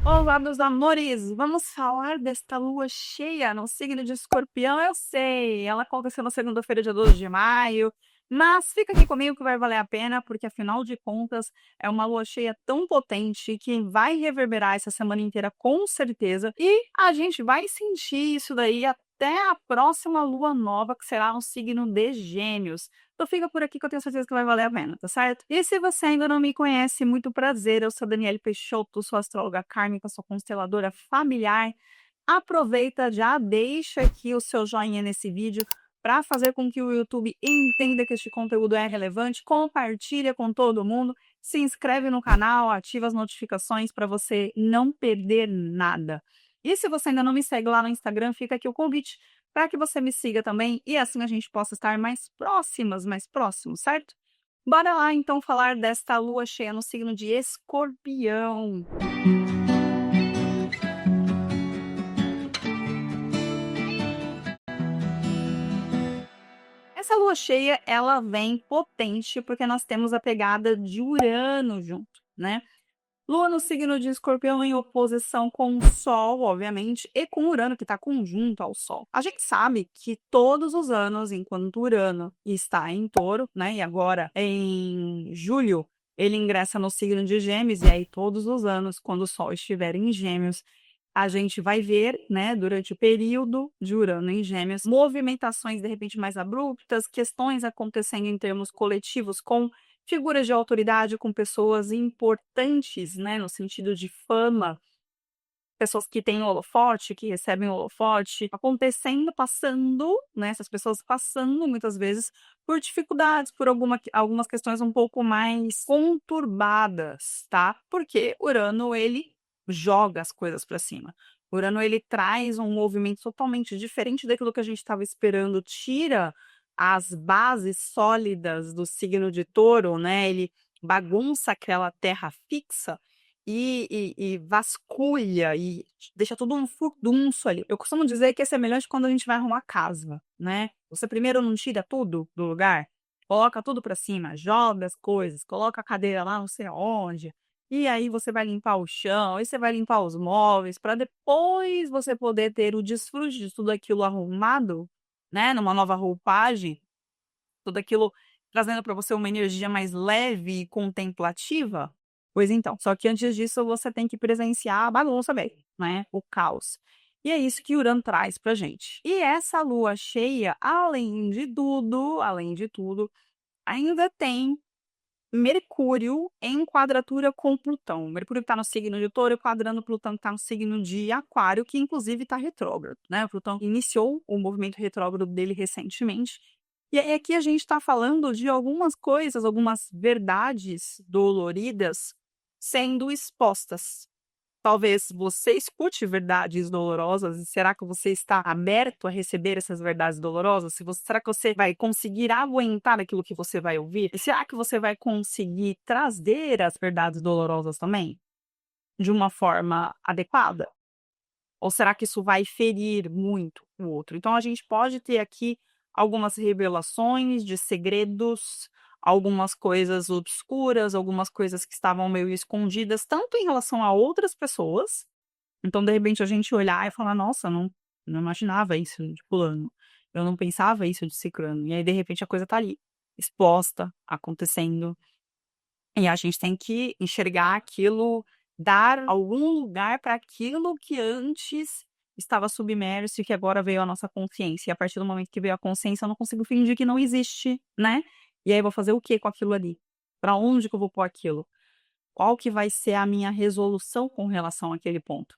Olá, meus amores! Vamos falar desta lua cheia no signo de Escorpião. Eu sei, ela aconteceu na segunda-feira, dia 12 de maio, mas fica aqui comigo que vai valer a pena, porque afinal de contas é uma lua cheia tão potente que vai reverberar essa semana inteira com certeza, e a gente vai sentir isso daí até a próxima lua nova, que será no signo de Gêmeos. Então fica por aqui que eu tenho certeza que vai valer a pena, tá certo? E se você ainda não me conhece, muito prazer, eu sou a Daniele Peixoto, sou astróloga kármica, sou consteladora familiar. Aproveita, já deixa aqui o seu joinha nesse vídeo para fazer com que o YouTube entenda que este conteúdo é relevante, compartilha com todo mundo, se inscreve no canal, ativa as notificações para você não perder nada. E se você ainda não me segue lá no Instagram, fica aqui o convite para que você me siga também e assim a gente possa estar mais próximas, mais próximos, certo? Bora lá então falar desta lua cheia no signo de Escorpião. Essa lua cheia, ela vem potente porque nós temos a pegada de Urano junto, né? Lua no signo de Escorpião em oposição com o Sol, obviamente, e com Urano, que está conjunto ao Sol. A gente sabe que todos os anos, enquanto Urano está em Touro, né, e agora em julho, ele ingressa no signo de Gêmeos, e aí todos os anos, quando o Sol estiver em Gêmeos, a gente vai ver, né, durante o período de Urano em Gêmeos, movimentações de repente mais abruptas, questões acontecendo em termos coletivos com figuras de autoridade, com pessoas importantes, né, no sentido de fama, pessoas que têm holofote, que recebem holofote, acontecendo, passando, né, essas pessoas passando muitas vezes por dificuldades, por algumas questões um pouco mais conturbadas, tá? Porque Urano, ele joga as coisas para cima. Urano, ele traz um movimento totalmente diferente daquilo que a gente estava esperando, tira as bases sólidas do signo de Touro, né? Ele bagunça aquela terra fixa e vasculha e deixa tudo um furdunço ali. Eu costumo dizer que é semelhante quando a gente vai arrumar casa, né. Você primeiro não tira tudo do lugar, coloca tudo pra cima, joga as coisas, coloca a cadeira lá não sei aonde, e aí você vai limpar o chão, aí você vai limpar os móveis, para depois você poder ter o desfrute de tudo aquilo arrumado, né, numa nova roupagem, tudo aquilo trazendo para você uma energia mais leve e contemplativa? Pois então, só que antes disso você tem que presenciar a bagunça mesmo, né, o caos. E é isso que Urano traz pra gente. E essa lua cheia, além de tudo, ainda tem Mercúrio em quadratura com Plutão. Mercúrio está no signo de Touro, quadrando Plutão que está no signo de Aquário, que inclusive está retrógrado, né? O Plutão iniciou o movimento retrógrado dele recentemente. E aí aqui a gente está falando de algumas coisas, algumas verdades doloridas sendo expostas. Talvez você escute verdades dolorosas, e será que você está aberto a receber essas verdades dolorosas? Será que você vai conseguir aguentar aquilo que você vai ouvir? E será que você vai conseguir trazer as verdades dolorosas também? De uma forma adequada? Ou será que isso vai ferir muito o outro? Então a gente pode ter aqui algumas revelações de segredos, algumas coisas obscuras, algumas coisas que estavam meio escondidas, tanto em relação a outras pessoas. Então, de repente, a gente olhar e falar: "Nossa, não imaginava isso de fulano, eu não pensava isso de ciclano", e aí, de repente, a coisa tá ali, exposta, acontecendo, e a gente tem que enxergar aquilo, dar algum lugar para aquilo que antes estava submerso e que agora veio à nossa consciência, e a partir do momento que veio a consciência, eu não consigo fingir que não existe, né. E aí eu vou fazer o quê com aquilo ali? Para onde que eu vou pôr aquilo? Qual que vai ser a minha resolução com relação àquele ponto?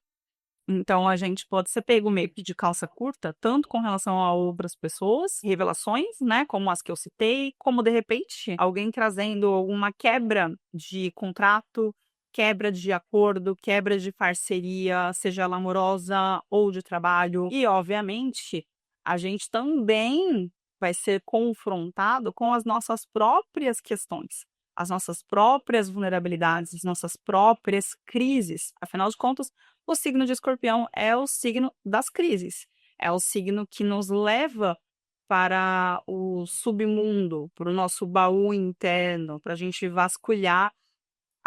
Então a gente pode ser pego meio que de calça curta, tanto com relação a outras pessoas, revelações, né, como as que eu citei, como de repente alguém trazendo uma quebra de contrato, quebra de acordo, quebra de parceria, seja ela amorosa ou de trabalho. E obviamente, a gente também vai ser confrontado com as nossas próprias questões, as nossas próprias vulnerabilidades, as nossas próprias crises. Afinal de contas, o signo de Escorpião é o signo das crises, é o signo que nos leva para o submundo, para o nosso baú interno, para a gente vasculhar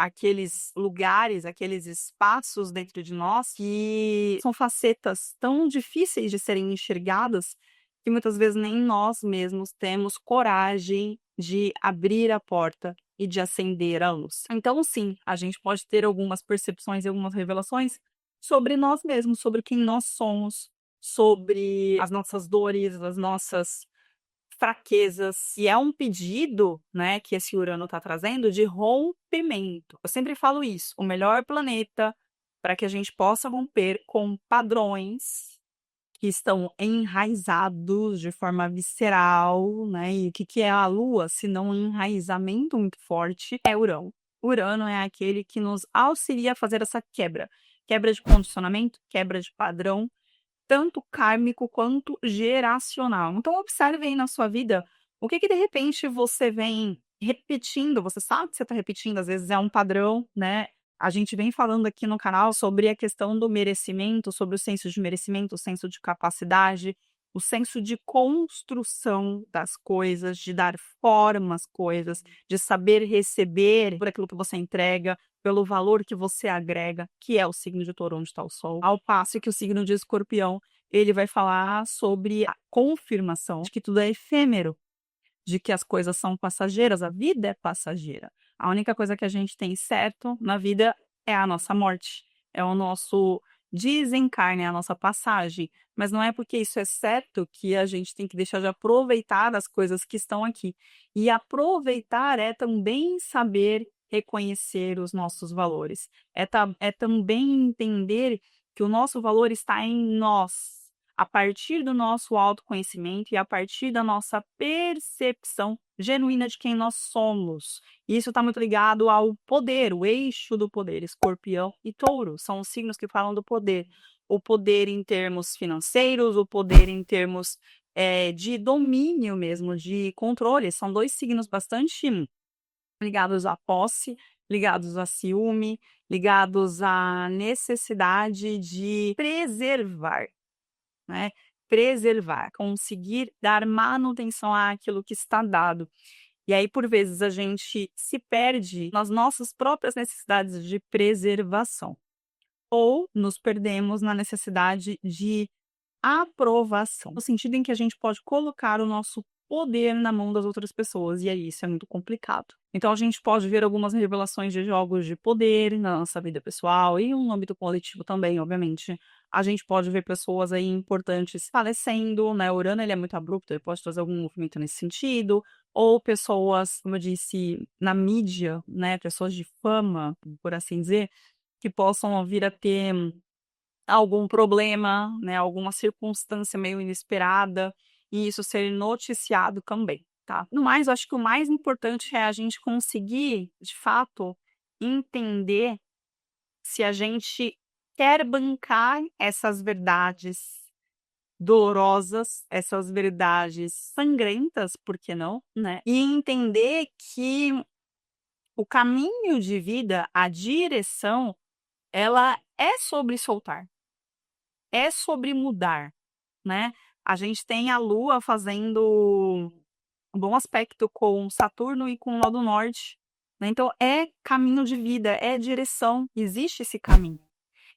aqueles lugares, aqueles espaços dentro de nós que são facetas tão difíceis de serem enxergadas, que muitas vezes nem nós mesmos temos coragem de abrir a porta e de acender a luz. Então, sim, a gente pode ter algumas percepções e algumas revelações sobre nós mesmos, sobre quem nós somos, sobre as nossas dores, as nossas fraquezas. E é um pedido, né, que esse Urano está trazendo de rompimento. Eu sempre falo isso, o melhor planeta para que a gente possa romper com padrões que estão enraizados de forma visceral, né? E o que é a Lua, se não um enraizamento muito forte, é Urano. Urano é aquele que nos auxilia a fazer essa quebra. Quebra de condicionamento, quebra de padrão, tanto kármico quanto geracional. Então observe aí na sua vida, o que de repente você vem repetindo, você sabe que você está repetindo, às vezes é um padrão, né. A gente vem falando aqui no canal sobre a questão do merecimento, sobre o senso de merecimento, o senso de capacidade, o senso de construção das coisas, de dar forma às coisas, de saber receber por aquilo que você entrega, pelo valor que você agrega, que é o signo de Touro, onde está o Sol. Ao passo que o signo de Escorpião, ele vai falar sobre a confirmação de que tudo é efêmero, de que as coisas são passageiras, a vida é passageira. A única coisa que a gente tem certo na vida é a nossa morte, é o nosso desencarne, é a nossa passagem. Mas não é porque isso é certo que a gente tem que deixar de aproveitar as coisas que estão aqui. E aproveitar é também saber reconhecer os nossos valores. É também entender que o nosso valor está em nós, a partir do nosso autoconhecimento e a partir da nossa percepção genuína de quem nós somos. Isso está muito ligado ao poder, o eixo do poder. Escorpião e Touro são os signos que falam do poder. O poder em termos financeiros, o poder em termos de domínio mesmo, de controle. São dois signos bastante ligados à posse, ligados a ciúme, ligados à necessidade de preservar, né, preservar, conseguir dar manutenção àquilo que está dado. E aí, por vezes, a gente se perde nas nossas próprias necessidades de preservação, ou nos perdemos na necessidade de aprovação, no sentido em que a gente pode colocar o nosso poder na mão das outras pessoas, e aí isso é muito complicado. Então a gente pode ver algumas revelações de jogos de poder na nossa vida pessoal e no âmbito coletivo também, obviamente. A gente pode ver pessoas aí importantes falecendo, né? O Urano, ele é muito abrupto, ele pode trazer algum movimento nesse sentido, ou pessoas, como eu disse, na mídia, né? Pessoas de fama, por assim dizer, que possam vir a ter algum problema, né, alguma circunstância meio inesperada, e isso ser noticiado também, tá. No mais, eu acho que o mais importante é a gente conseguir, de fato, entender se a gente quer bancar essas verdades dolorosas, essas verdades sangrentas, por que não, né, e entender que o caminho de vida, a direção, ela é sobre soltar. É sobre mudar, né. A gente tem a Lua fazendo um bom aspecto com Saturno e com o nó do norte, né, então é caminho de vida, é direção, existe esse caminho.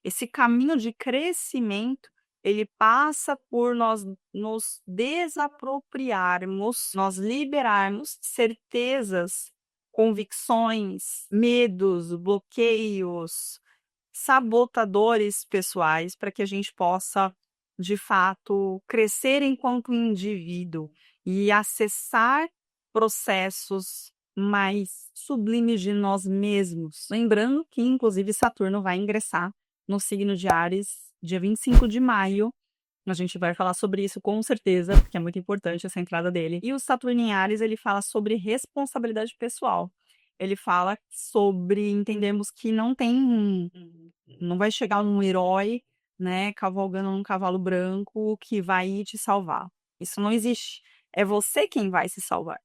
Esse caminho de crescimento, ele passa por nós nos desapropriarmos, nós liberarmos certezas, convicções, medos, bloqueios, sabotadores pessoais para que a gente possa, de fato, crescer enquanto indivíduo e acessar processos mais sublimes de nós mesmos. Lembrando que, inclusive, Saturno vai ingressar no signo de Áries dia 25 de maio. A gente vai falar sobre isso com certeza, porque é muito importante essa entrada dele. E o Saturno em Áries, ele fala sobre responsabilidade pessoal. Ele fala sobre entendermos que não vai chegar um herói, né, cavalgando num cavalo branco que vai te salvar. Isso não existe. É você quem vai se salvar.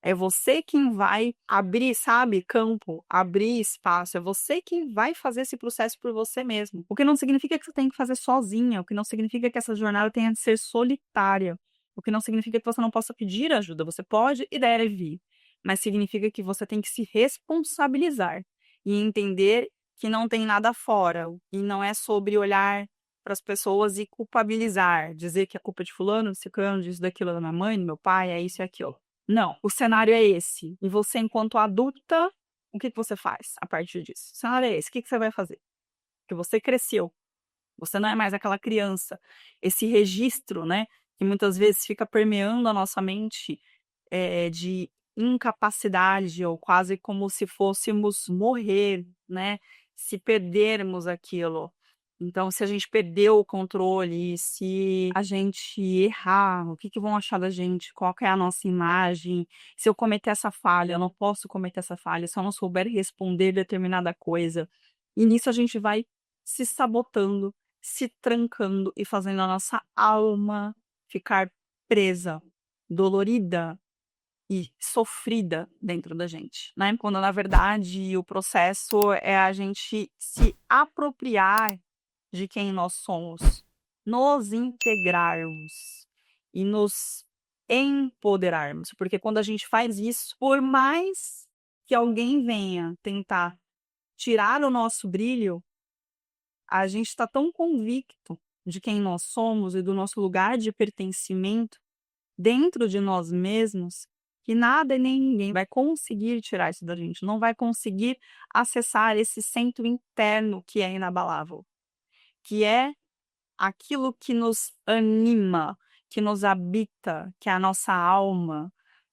É você quem vai abrir, sabe, campo, abrir espaço. É você quem vai fazer esse processo por você mesmo. O que não significa que você tem que fazer sozinha, o que não significa que essa jornada tenha de ser solitária, o que não significa que você não possa pedir ajuda. Você pode e deve, mas significa que você tem que se responsabilizar. e entender que não tem nada fora, e não é sobre olhar para as pessoas e culpabilizar, dizer que a culpa é de fulano, ciclano, disso, daquilo, da minha mãe, do meu pai, é isso e aquilo. Não, o cenário é esse. E você, enquanto adulta, o que você faz a partir disso? O cenário é esse, o que você vai fazer? Porque você cresceu, você não é mais aquela criança. Esse registro, né, que muitas vezes fica permeando a nossa mente, de incapacidade ou quase como se fôssemos morrer, né, se perdermos aquilo. Então, se a gente perdeu o controle, se a gente errar, o que que vão achar da gente? Qual que é a nossa imagem? Se eu cometer essa falha, eu não posso cometer essa falha, se eu não souber responder determinada coisa. E nisso a gente vai se sabotando, se trancando e fazendo a nossa alma ficar presa, dolorida e sofrida dentro da gente, né? Quando na verdade o processo é a gente se apropriar de quem nós somos, nos integrarmos e nos empoderarmos, porque quando a gente faz isso, por mais que alguém venha tentar tirar o nosso brilho, a gente está tão convicto de quem nós somos e do nosso lugar de pertencimento dentro de nós mesmos, que nada e nem ninguém vai conseguir tirar isso da gente, não vai conseguir acessar esse centro interno que é inabalável, que é aquilo que nos anima, que nos habita, que é a nossa alma,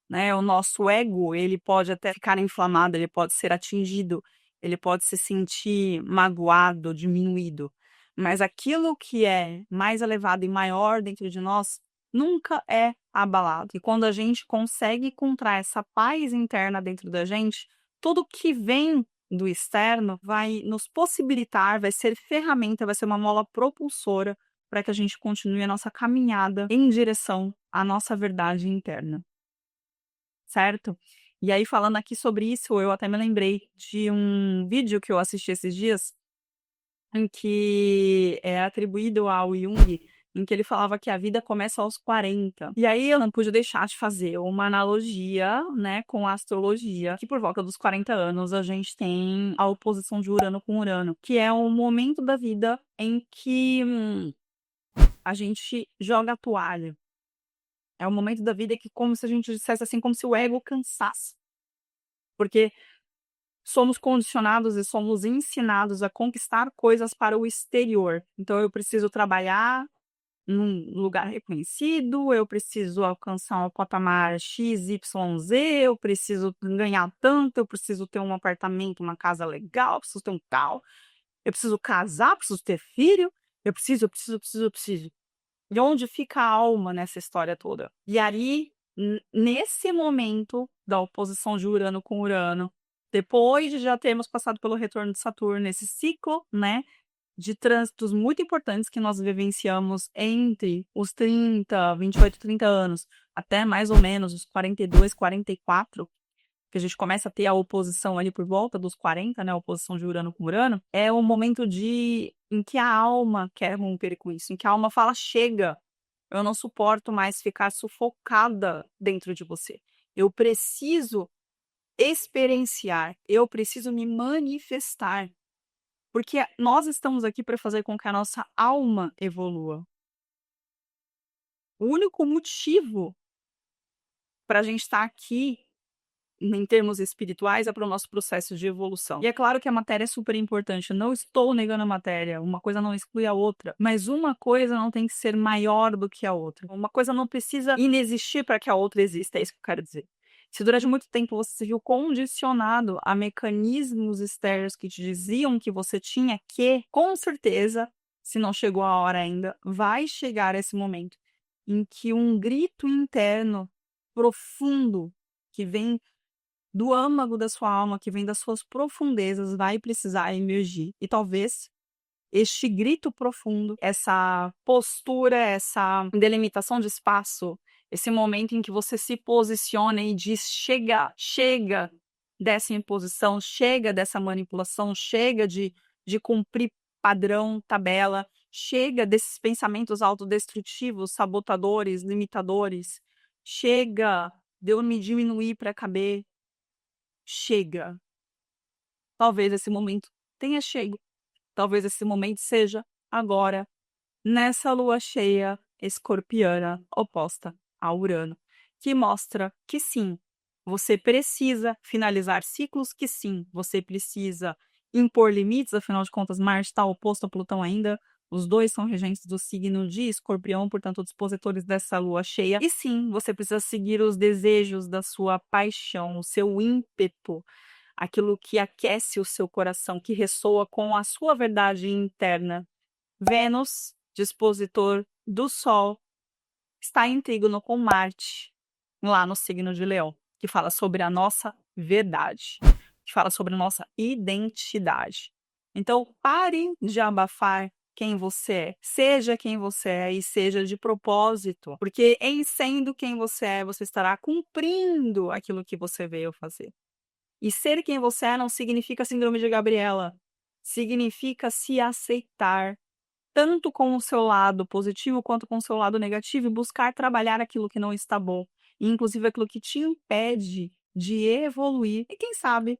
né? O nosso ego, ele pode até ficar inflamado, ele pode ser atingido, ele pode se sentir magoado, diminuído, mas aquilo que é mais elevado e maior dentro de nós nunca é abalado. E quando a gente consegue encontrar essa paz interna dentro da gente, tudo que vem do externo vai nos possibilitar, vai ser ferramenta, vai ser uma mola propulsora para que a gente continue a nossa caminhada em direção à nossa verdade interna, certo? E aí, falando aqui sobre isso, eu até me lembrei de um vídeo que eu assisti esses dias, em que é atribuído ao Jung, em que ele falava que a vida começa aos 40. E aí eu não pude deixar de fazer uma analogia, né, com a astrologia, que por volta dos 40 anos a gente tem a oposição de Urano com Urano, que é um momento da vida em que a gente joga a toalha. É um momento da vida que, como se a gente dissesse assim, como se o ego cansasse. Porque somos condicionados e somos ensinados a conquistar coisas para o exterior. Então, eu preciso trabalhar num lugar reconhecido, eu preciso alcançar um patamar X, Y, Z, eu preciso ganhar tanto, eu preciso ter um apartamento, uma casa legal, eu preciso ter um carro, eu preciso casar, preciso ter filho, eu preciso. E onde fica a alma nessa história toda? E aí, nesse momento da oposição de Urano com Urano, depois de já termos passado pelo retorno de Saturno, nesse ciclo, né, de trânsitos muito importantes que nós vivenciamos entre os 30, 28, 30 anos, até mais ou menos os 42, 44, que a gente começa a ter a oposição ali por volta dos 40, né, a oposição de Urano com Urano, é o momento em que a alma quer romper com isso, em que a alma fala: chega, eu não suporto mais ficar sufocada dentro de você. Eu preciso experienciar, eu preciso me manifestar, porque nós estamos aqui para fazer com que a nossa alma evolua. O único motivo para a gente estar aqui em termos espirituais, é para o nosso processo de evolução. E é claro que a matéria é super importante, eu não estou negando a matéria, uma coisa não exclui a outra, mas uma coisa não tem que ser maior do que a outra. Uma coisa não precisa inexistir para que a outra exista, é isso que eu quero dizer. Se durante muito tempo você se viu condicionado a mecanismos externos que te diziam que você tinha que, com certeza, se não chegou a hora ainda, vai chegar esse momento em que um grito interno profundo que vem do âmago da sua alma, que vem das suas profundezas, vai precisar emergir. E talvez este grito profundo, essa postura, essa delimitação de espaço, esse momento em que você se posiciona e diz: chega, chega dessa imposição, chega dessa manipulação, chega de cumprir padrão, tabela, chega desses pensamentos autodestrutivos, sabotadores, limitadores, chega de eu me diminuir para caber. Chega. talvez esse momento tenha chego, talvez esse momento seja agora, nessa lua cheia escorpiana oposta a Urano, que mostra que sim, você precisa finalizar ciclos, que sim, você precisa impor limites, afinal de contas, Marte está oposto a Plutão ainda. Os dois são regentes do signo de Escorpião, portanto, dispositores dessa lua cheia. E sim, você precisa seguir os desejos da sua paixão, o seu ímpeto, aquilo que aquece o seu coração, que ressoa com a sua verdade interna. Vênus, dispositor do Sol, está em trígono com Marte, lá no signo de Leão, que fala sobre a nossa verdade, que fala sobre a nossa identidade. Então, pare de abafar quem você é. Seja quem você é e seja de propósito, porque em sendo quem você é, você estará cumprindo aquilo que você veio fazer. E ser quem você é não significa síndrome de Gabriela, significa se aceitar, tanto com o seu lado positivo quanto com o seu lado negativo, e buscar trabalhar aquilo que não está bom, e inclusive aquilo que te impede de evoluir. E quem sabe,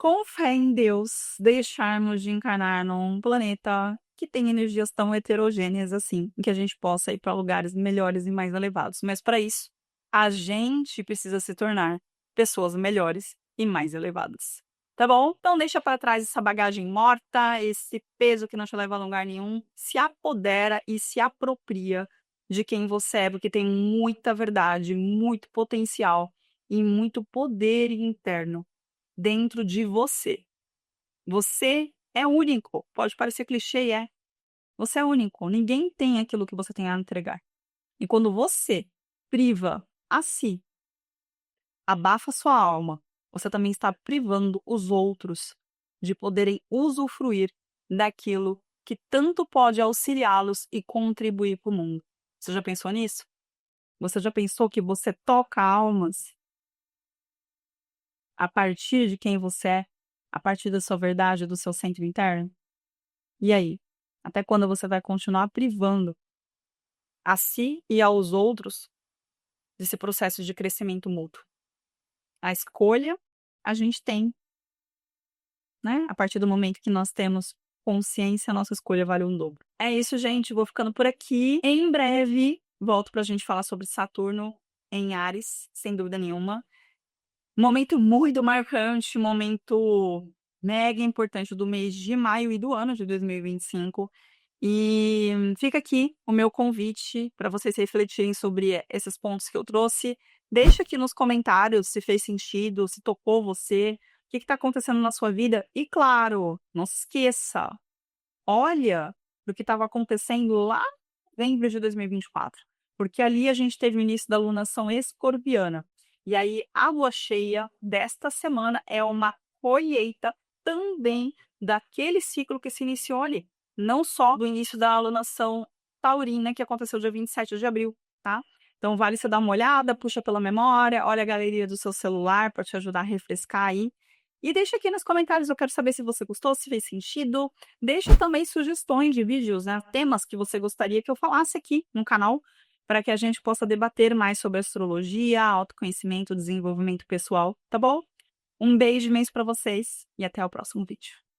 com fé em Deus, deixarmos de encarnar num planeta que tem energias tão heterogêneas assim, em que a gente possa ir para lugares melhores e mais elevados. Mas para isso, a gente precisa se tornar pessoas melhores e mais elevadas. Tá bom? Então deixa para trás essa bagagem morta, esse peso que não te leva a lugar nenhum, se apodera e se apropria de quem você é, porque tem muita verdade, muito potencial e muito poder interno dentro de você. Você é único. Pode parecer clichê, é. Você é único. Ninguém tem aquilo que você tem a entregar. E quando você priva a si, abafa sua alma, você também está privando os outros de poderem usufruir daquilo que tanto pode auxiliá-los e contribuir para o mundo. Você já pensou nisso? Você já pensou que você toca almas a partir de quem você é, a partir da sua verdade, do seu centro interno? E aí? Até quando você vai continuar privando a si e aos outros desse processo de crescimento mútuo? A escolha a gente tem, né? A partir do momento que nós temos consciência, a nossa escolha vale um dobro. É isso, gente. Vou ficando por aqui. Em breve, volto pra gente falar sobre Saturno em Áries, sem dúvida nenhuma. Momento muito marcante, momento mega importante do mês de maio e do ano de 2025. E fica aqui o meu convite para vocês refletirem sobre esses pontos que eu trouxe. Deixa aqui nos comentários se fez sentido, se tocou você, o que está acontecendo na sua vida. E claro, não se esqueça, olha para o que estava acontecendo lá em novembro de 2024, porque ali a gente teve o início da lunação escorpiana. E aí a lua cheia desta semana é uma colheita também daquele ciclo que se iniciou ali, não só do início da alunação taurina, que aconteceu dia 27 de abril, tá? Então vale você dar uma olhada, puxa pela memória, olha a galeria do seu celular para te ajudar a refrescar aí. E deixa aqui nos comentários, eu quero saber se você gostou, se fez sentido. Deixa também sugestões de vídeos, né? Temas que você gostaria que eu falasse aqui no canal, para que a gente possa debater mais sobre astrologia, autoconhecimento, desenvolvimento pessoal, tá bom? Um beijo imenso para vocês e até o próximo vídeo.